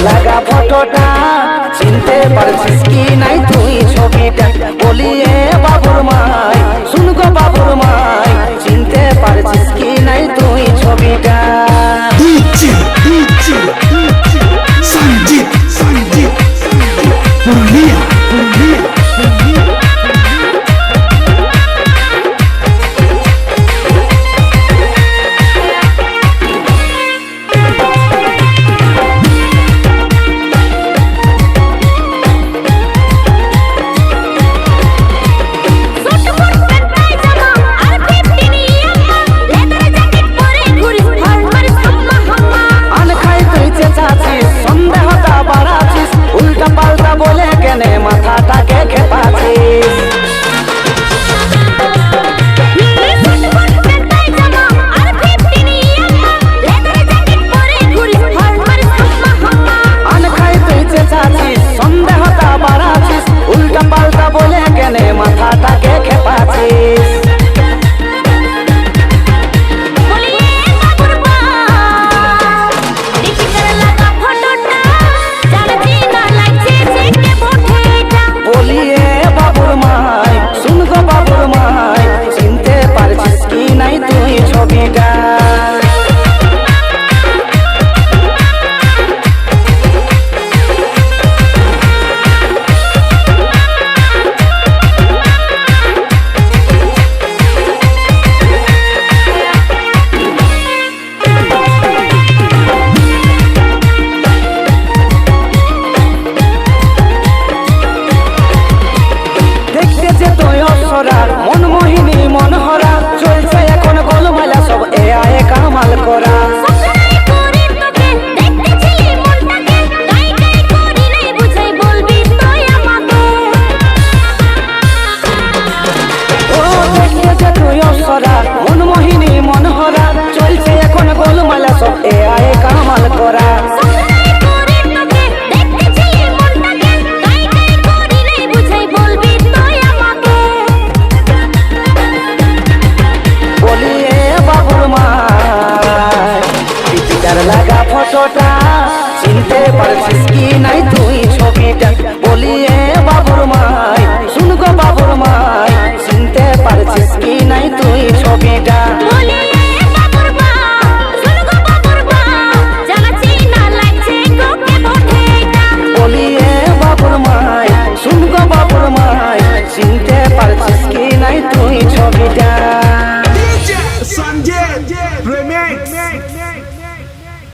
লাগা ফটোটা চিনতে পারছিস কি নাই তুই ছবিটা বলি এ বাবুর মাই শুন গো বাবুর মাই চিনতে পারছিস কি নাই তুই ছবিটা সঞ্জিত পুরুলিয়া মাথাটাকে খেপাছিস আনখাই তুই চেঁচাছিস সন্দেহটা বাড়াছিস উল্টা পাল্টা বলে কেনে মাথাটাকে খেপাছিস মনমোহিনী মনহরা চলছে এখন গোলমালা সব এআই কামাল করা মনমোহিনী মনহরা চলছে এখন গোলমালা সব এআই কামাল করা লাগা ফটোটা চিনতে পারছিস কি নাই তুই ছবিটা বলি এ বাবুর মাই শুন গো বাবুর মাই চিনতে পারছিস কি নাই তুই ছবিটা।